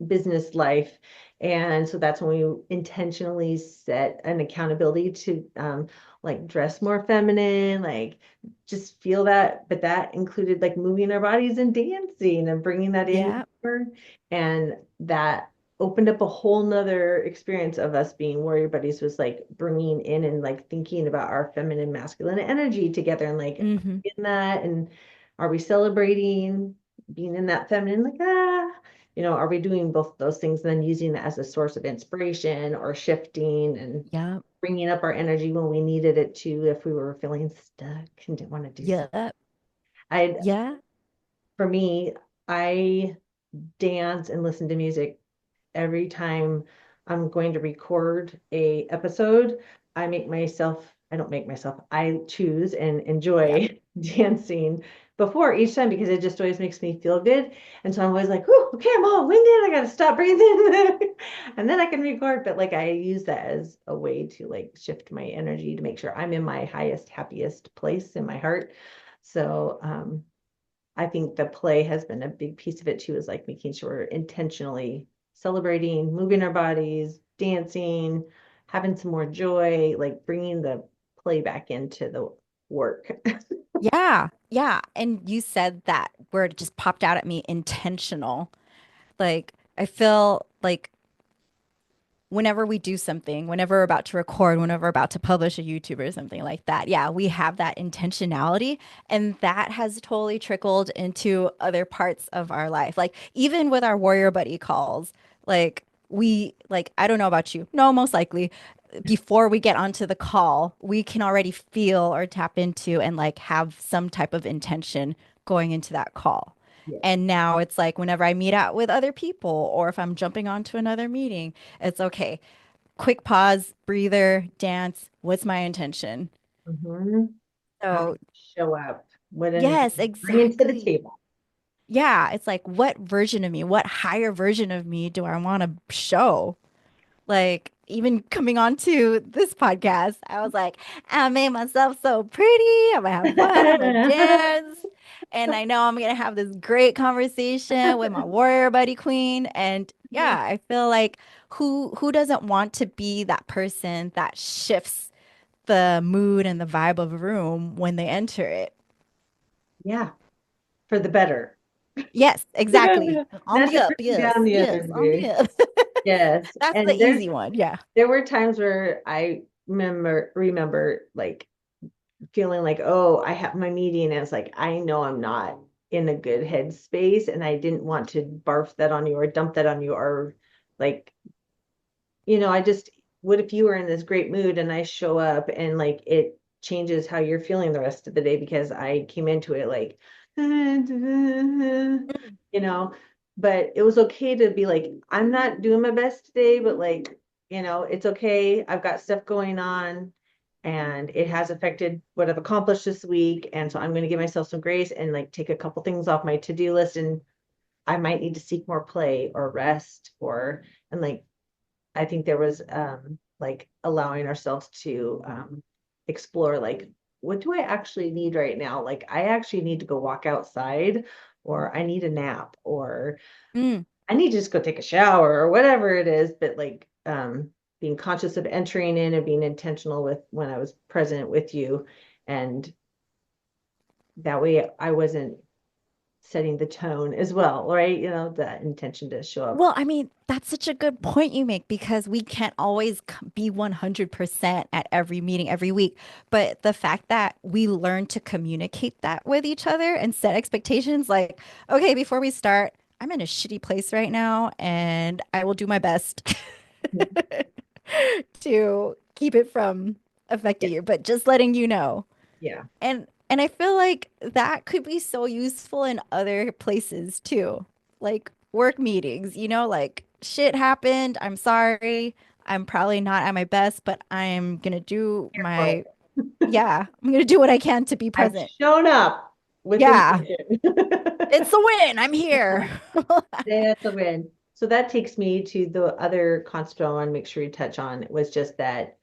business life. And so that's when we intentionally set an accountability to like dress more feminine, like just feel that. But that included like moving our bodies and dancing and bringing that in Yeah. more. And that opened up a whole nother experience of us being warrior buddies, was like bringing in and like thinking about our feminine masculine energy together and like Hmm. in that, and are we celebrating being in that feminine, like, are we doing both those things and then using that as a source of inspiration or shifting and Yeah. bringing up our energy when we needed it to, if we were feeling stuck and didn't want to do something. Yeah. I, Yeah. for me, I dance and listen to music every time I'm going to record a episode. I don't make myself, I choose and Yep. enjoy dancing before each time because it just always makes me feel good. And so I'm always like, whew, okay, I'm all winded. I got to stop breathing. And then I can record. But like I use that as a way to like shift my energy to make sure I'm in my highest, happiest place in my heart. So I think the play has been a big piece of it too, is like making sure we're intentionally celebrating, moving our bodies, dancing, having some more joy, like bringing the play back into the work. Yeah, yeah. And you said that word just popped out at me, intentional. Like, I feel like whenever we do something, whenever we're about to record, whenever we're about to publish a YouTube or something like that, yeah, we have that intentionality. And that has totally trickled into other parts of our life. Like, even with our warrior buddy calls, I don't know about you. No, most likely. Before we get onto the call, we can already feel or tap into and like have some type of intention going into that call. Yeah. And now it's like whenever I meet out with other people or if I'm jumping onto another meeting, it's okay. Quick pause, breather, dance. What's my intention? Mhm. How So, you show up, what energy yes, you bring into the exactly. table. Yeah, it's like what version of me, what higher version of me do I want to show? Like, even coming on to this podcast, I was like, I made myself so pretty. I'm gonna have fun. I'm gonna dance. And I know I'm gonna have this great conversation with my warrior buddy queen. And yeah, I feel like who doesn't want to be that person that shifts the mood and the vibe of a room when they enter it? Yeah, for the better. Yes, exactly. On Not the to up. bring Yes, down the yes, on the energy. up. Yes. That's the And easy one. Yeah. there were times where I remember like feeling like, oh, I have my meeting, and it's like I know I'm not in a good headspace, and I didn't want to barf that on you or dump that on you, or like, I just, what if you were in this great mood and I show up and like it changes how you're feeling the rest of the day because I came into it like, you know, but it was okay to be like, I'm not doing my best today, but like, it's okay. I've got stuff going on and it has affected what I've accomplished this week. And so I'm going to give myself some grace and like take a couple things off my to-do list, and I might need to seek more play or rest, and like I think there was like allowing ourselves to explore like, what do I actually need right now? Like I actually need to go walk outside, or I need a nap, or Mm. I need to just go take a shower or whatever it is. But like being conscious of entering in and being intentional with when I was present with you, and that way I wasn't setting the tone as well, right? The intention to show up. Well, I mean, that's such a good point you make because we can't always be 100% at every meeting every week. But the fact that we learn to communicate that with each other and set expectations like, okay, before we start, I'm in a shitty place right now and I will do my best to keep it from Yeah. affecting you, but just letting you know. Yeah. And I feel like that could be so useful in other places too. Like work meetings, like shit happened. I'm sorry. I'm probably not at my best, but I'm gonna do Here for my, it. yeah, I'm gonna do what I can to be I've present. shown up with Yeah, intention. it's a win. I'm here. That's a win. So that takes me to the other concept I want to make sure you touch on, was just that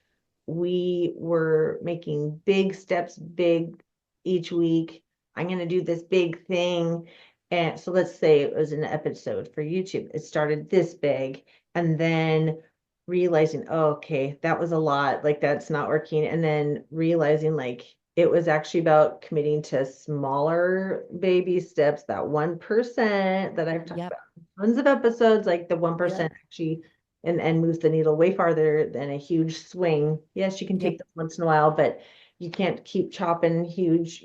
we were making big steps, big each week. I'm going to do this big thing. And so let's say it was an episode for YouTube. It started this big, and then realizing, oh, okay, that was a lot. Like that's not working. And then realizing like it was actually about committing to smaller baby steps, that 1% that I've talked Yep. about in tons of episodes, like the Yep. 1% actually and moves the needle way farther than a huge swing. Yes, you can Yep. take them once in a while, but you can't keep chopping huge,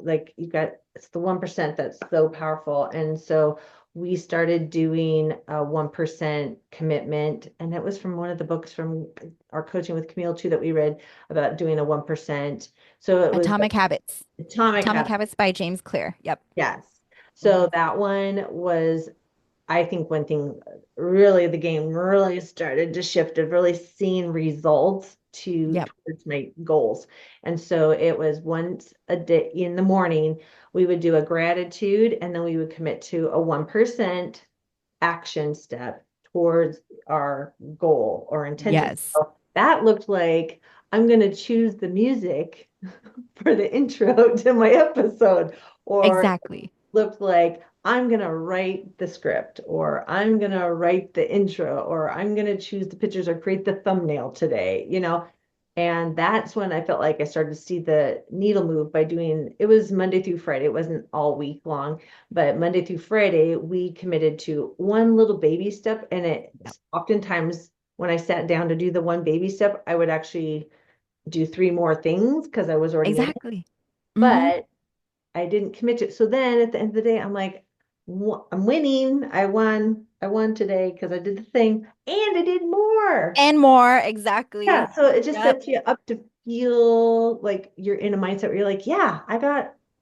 like you've got, it's the 1% that's so powerful. And so we started doing a 1% commitment. And it was from one of the books from our coaching with Camille too that we read about doing a 1%. So it was Atomic Habits. atomic Atomic habits. Habits by James Clear. Yep. Yes. So Mhm. that one was, I think, one thing really the game really started to shift of really seeing results Yep. towards my goals. And so it was once a day in the morning, we would do a gratitude, and then we would commit to a 1% action step towards our goal or intention. Yes. So that looked like I'm going to choose the music for the intro to my episode, or Exactly. looked like I'm gonna write the script, or I'm gonna write the intro, or I'm gonna choose the pictures or create the thumbnail today, you know. And that's when I felt like I started to see the needle move by doing it was Monday through Friday. It wasn't all week long, but Monday through Friday, we committed to one little baby step. And it Yep. oftentimes when I sat down to do the one baby step, I would actually do three more things because I was already in it. Exactly. Hmm. But I didn't commit to it. So then at the end of the day, I'm like, I'm winning. I won. I won today because I did the thing and I did more. And more, Yeah. exactly. So it just Yep. sets you up to feel like you're in a mindset where you're like, yeah,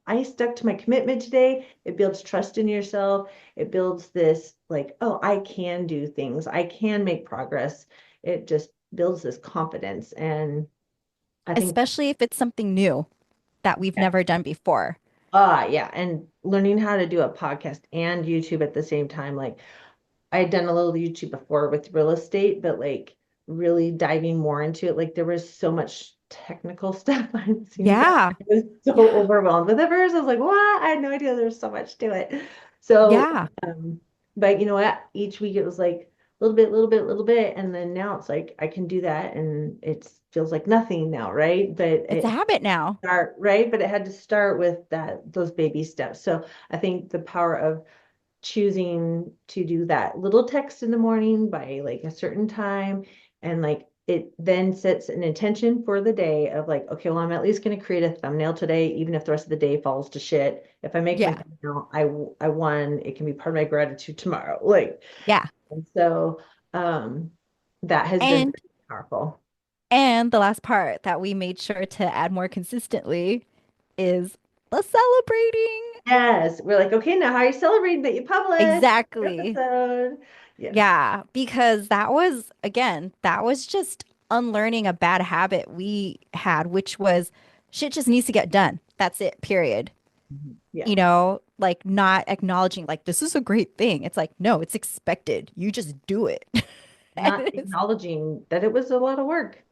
I stuck to my commitment today. It builds trust in yourself. It builds this like, oh, I can do things. I can make progress. It just builds this confidence. And I think Especially if it's something new that we've never done before. yeah, and learning how to do a podcast and YouTube at the same time. Like I had done a little YouTube before with real estate, but like really diving more into it, like there was so much technical stuff behind the scenes that Yeah. I was so Yeah. overwhelmed with at first. I was like, what? I had no idea there was so much to it. So, Yeah. but you know what? Each week it was like a little bit, and then now it's like I can do that, and it feels like nothing now, right? But It's a it habit now. start right, but it had to start with those baby steps. So I think the power of choosing to do that little text in the morning by like a certain time, and like it then sets an intention for the day of like, okay, well, I'm at least going to create a thumbnail today, even if the rest of the day falls to shit. If I make my Yeah. thumbnail, I won. It can be part of my gratitude tomorrow. Like, Yeah. and so um that has been And pretty powerful. and the last part that we made sure to add more consistently is the celebrating. Yes, we're like, okay, now how are you celebrating that you published your Exactly. episode? Yes. Yeah, because that was, again, that was just unlearning a bad habit we had, which was shit just needs to get done. That's it, period. Mhm. Yeah. You know, like not acknowledging, like, this is a great thing. It's like, no, it's expected. You just do it. And Not it's, acknowledging that it was a lot of work.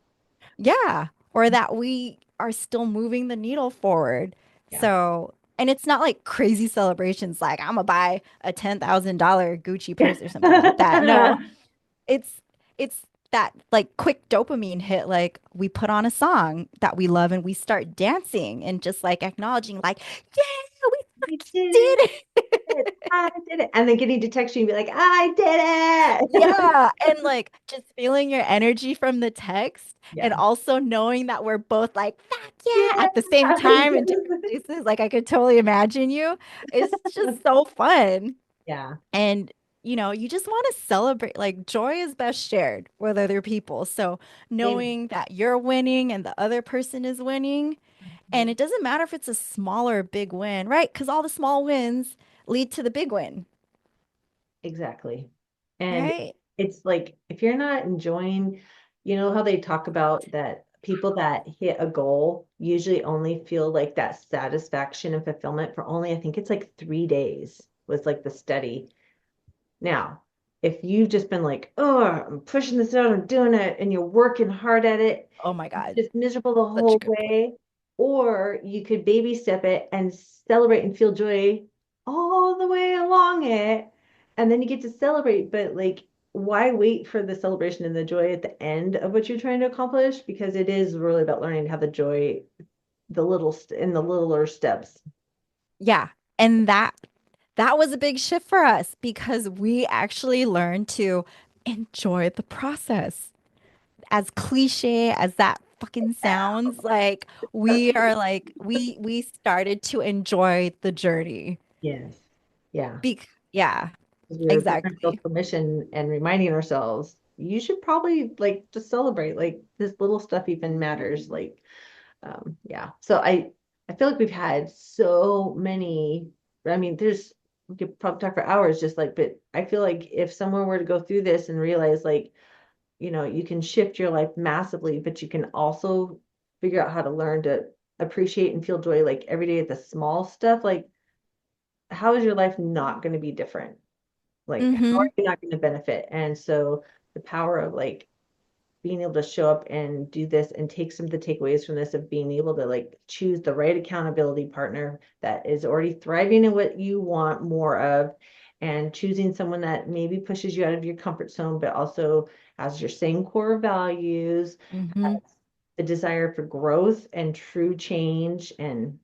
yeah, or that we are still moving the needle forward. Yeah. So, and it's not like crazy celebrations, like, I'm gonna buy a $10,000 Gucci purse or something like that. No. Yeah. it's it's that like quick dopamine hit, like we put on a song that we love and we start dancing and just like acknowledging like, yeah, we We fucking did did it. it. I did it. And then getting to text you and be like, I did it. Yeah, and like just feeling your energy from the text and Yeah. also knowing that we're both like, fuck yeah, Yeah. at the same time in different places. Like I could totally imagine you. It's just so fun. Yeah. And you just want to celebrate. Like joy is best shared with other people. So Amen. knowing that you're winning and the other person is winning, and it doesn't matter if it's a small or a big win, right? Because all the small wins lead to the big win, Exactly. And right? it's like if you're not enjoying, you know how they talk about that people that hit a goal usually only feel like that satisfaction and fulfillment for only, I think it's like 3 days was like the study. Now, if you've just been like, oh, I'm pushing this out, I'm doing it, and you're working hard at it, Oh my God. just miserable the Such a whole good point. way, or you could baby step it and celebrate and feel joy all the way along it, and then you get to celebrate. But like, why wait for the celebration and the joy at the end of what you're trying to accomplish? Because it is really about learning to have the joy, in the littler steps. Yeah. And that was a big shift for us because we actually learned to enjoy the process. As cliche as that fucking sounds, like we are like we started to enjoy the journey. Yes. Yeah. Yeah, Because we were giving ourselves exactly. permission and reminding ourselves, you should probably like just celebrate. Like this little stuff even matters. Like, yeah. So I feel like we've had so many. I mean, we could probably talk for hours just like, but I feel like if someone were to go through this and realize like, you can shift your life massively, but you can also figure out how to learn to appreciate and feel joy like every day at the small stuff. Like, how is your life not going to be different? Like, how are Mm-hmm. you not going to benefit? And so the power of like being able to show up and do this and take some of the takeaways from this of being able to like choose the right accountability partner that is already thriving in what you want more of, and choosing someone that maybe pushes you out of your comfort zone, but also has your same core values, Mm-hmm. the desire for growth and true change, and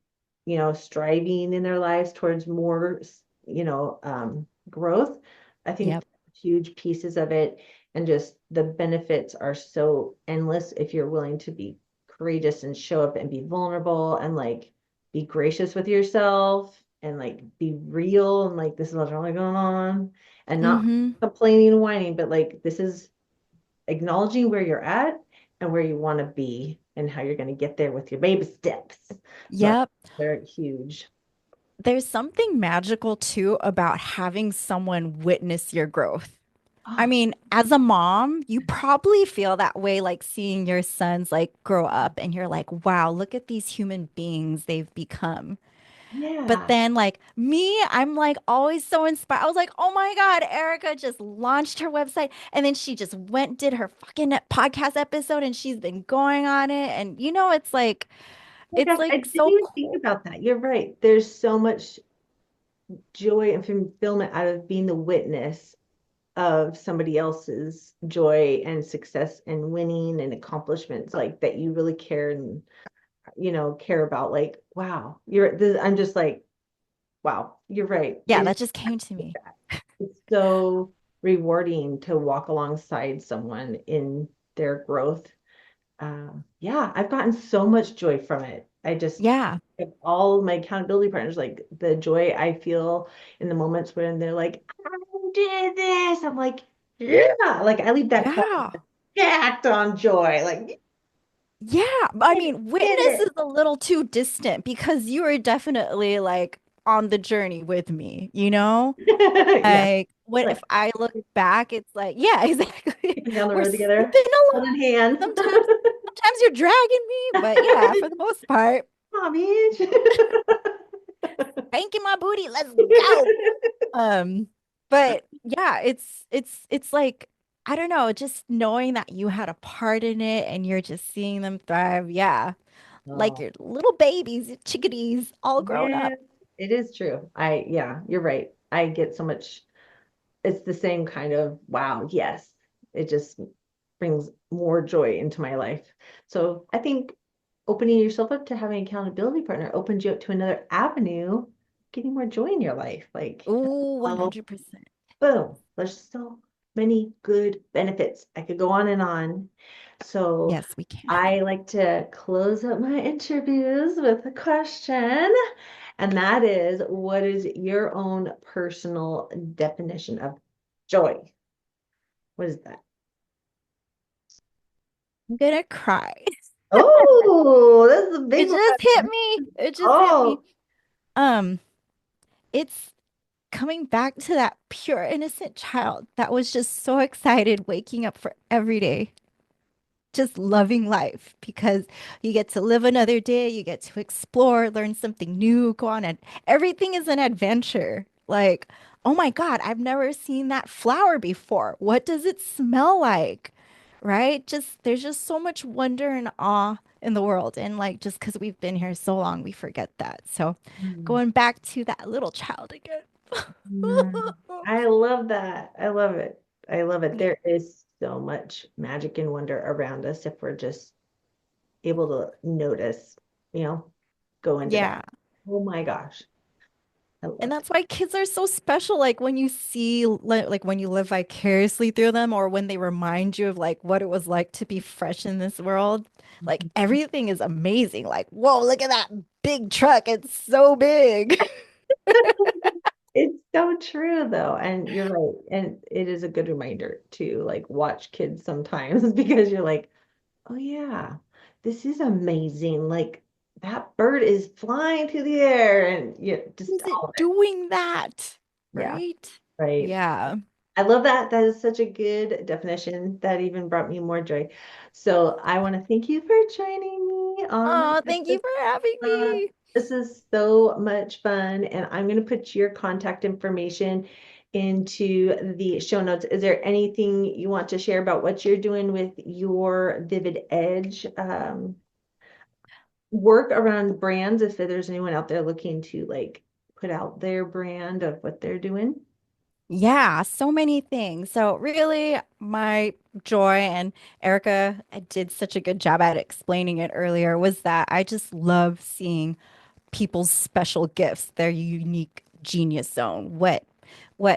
striving in their lives towards more growth. I think Yep. huge pieces of it, and just the benefits are so endless if you're willing to be courageous and show up and be vulnerable and like be gracious with yourself and like be real and like this is what's really going on, and not Mm-hmm. complaining and whining, but like this is acknowledging where you're at and where you want to be and how you're going to get there with your baby steps. So Yep. they're huge. There's something magical too about having someone witness your growth. I Oh, mean, as a mom, you probably feel that way, like seeing your sons like grow up and you're like, wow, look at these human beings they've become. But yeah. then like me, I'm like always so inspired. I was like, oh my God, Erica just launched her website and then she just went, did her fucking podcast episode and she's been going on it. And Oh my it's gosh, I like didn't so even think cool. about that. You're right. There's so much joy and fulfillment out of being the witness of somebody else's joy and success and winning and accomplishments like that you really care and care about. Like, wow, I'm just like, wow, you're right. Yeah, It is that just came to me. it's so rewarding to walk alongside someone in their growth. Yeah, I've gotten so much joy from it. I just Yeah. all my accountability partners, like the joy I feel in the moments when they're like, I did this. I'm like, yeah, like I leave that call Yeah. jacked on joy. Like, Yeah, I I mean, did witness it. is a little too distant because you were definitely like on the journey with me, you know? Yeah, Like, what like if I look back, it's like, yeah, exactly. getting down the We're road sleeping together, holding along. hands. Sometimes you're dragging me, but yeah, for the most part, Oh, bitch. spanking my booty, let's go. Um, but yeah, it's like I don't know, just knowing that you had a part in it and you're just seeing them thrive. Yeah. Like Oh. your little babies, your chickadees, all grown Yeah, up. it is true. Yeah, you're right. I get so much, it's the same kind of wow, yes. It just brings more joy into my life. So I think opening yourself up to having an accountability partner opens you up to another avenue, getting more joy in your life. Like, Ooh, oh, 100%. boom, there's so many good benefits. I could go on and on. So Yes, we can. I like to close up my interviews with a question, and that is, what is your own personal definition of joy? What is that? I'm gonna cry. Oh, that's a big It just hit one. me. It just hit me. Oh, Um, it's coming back to that pure innocent child that was just so excited waking up for every day, just loving life because you get to live another day, you get to explore, learn something new, go on, and everything is an adventure. Like, oh my God, I've never seen that flower before. What does it smell like? Right? Just there's just so much wonder and awe in the world. And like just because we've been here so long, we forget that. So mm, going back to that little child again. mm. I love that. I love it. I love it. Yeah. There is so much magic and wonder around us if we're just able to notice, you know, go into that. Yeah. Oh my gosh, I And love it. that's why kids are so special. Like when you see, like when you live vicariously through them, or when they remind you of like what it was like to be fresh in this world, like everything is amazing. Like, whoa, look at that big truck. It's so big. It's so true though, and you're right. And it is a good reminder to like watch kids sometimes because you're like, oh yeah, this is amazing. Like that bird is flying through the air and yeah, just Is all of it it. doing that? Yeah, Right? right. Yeah. I love that. That is such a good definition. That even brought me more joy. So I want to thank you for joining me on my Oh, thank you episode. for having me. This is so much fun, and I'm going to put your contact information into the show notes. Is there anything you want to share about what you're doing with your Vivid Edge work around brands, if there's anyone out there looking to like put out their brand of what they're doing? Yeah, so many things. So really, my joy, and Erica did such a good job at explaining it earlier, was that I just love seeing people's special gifts, their unique genius zone, what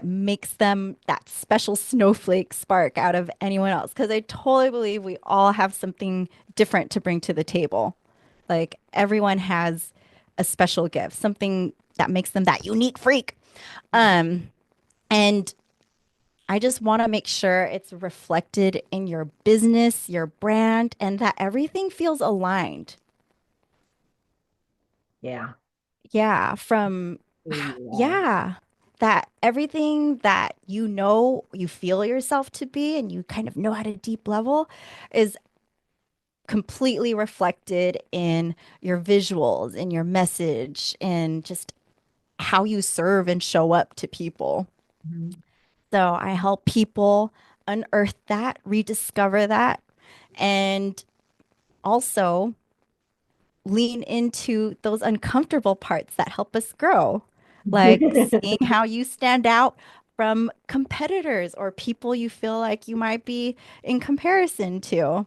makes them that special snowflake spark out of anyone else. Because I totally believe we all have something different to bring to the table. Like everyone has a special gift, something that makes them that unique freak. Um, and I just want to make sure it's reflected in your business, your brand, and that everything feels aligned. Yeah. Yeah, from Yeah. yeah, that everything that you know you feel yourself to be and you kind of know at a deep level is completely reflected in your visuals, in your message, and just how you serve and show up to people. Mhm. So I help people unearth that, rediscover that, and also lean into those uncomfortable parts that help us grow, like seeing how you stand out from competitors or people you feel like you might be in comparison to,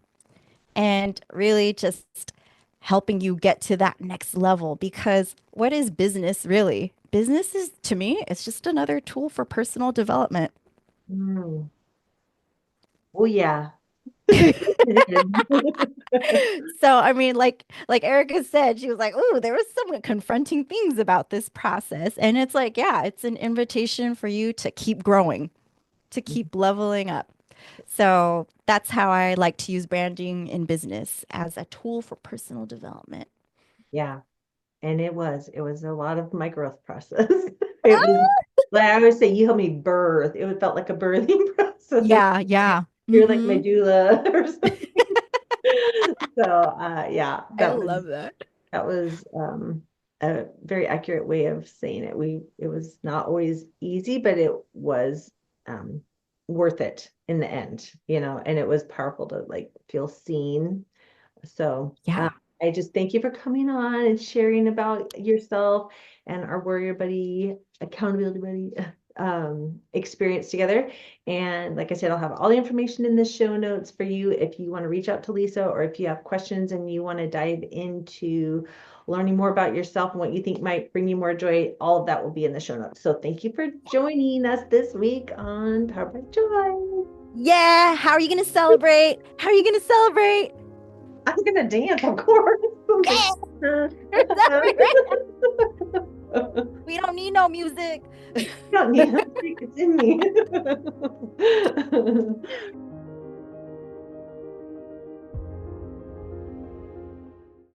and really just helping you get to that next level. Because what is business really? Business is, to me, it's just another tool for personal development. Mm. Oh yeah. It is. So, I mean, like Erica said, she was like, "Ooh, there was some confronting things about this process." And it's like, yeah, it's an invitation for you to keep growing, to keep leveling up. So, that's how I like to use branding in business as a tool for personal development. Yeah. And it was a lot of my growth process. It was like I always say, you helped me birth. It felt like a birthing process. Yeah, yeah. You're like my Mm-hmm. doula or something. So yeah, I that was love that. that was a very accurate way of saying it. It was not always easy, but it was um worth it in the end, and it was powerful to like feel seen. So Yeah. I just thank you for coming on and sharing about yourself and our warrior buddy, accountability buddy experience together. And like I said, I'll have all the information in the show notes for you if you want to reach out to Lisa or if you have questions and you want to dive into learning more about yourself and what you think might bring you more joy. All of that will be in the show notes. So thank you for joining us this week on Power by Joy. Yeah. How are you going to celebrate? How are you going to celebrate? I'm gonna dance, of course. I'm like, Yeah. We don't need no music. don't need it. It's in me.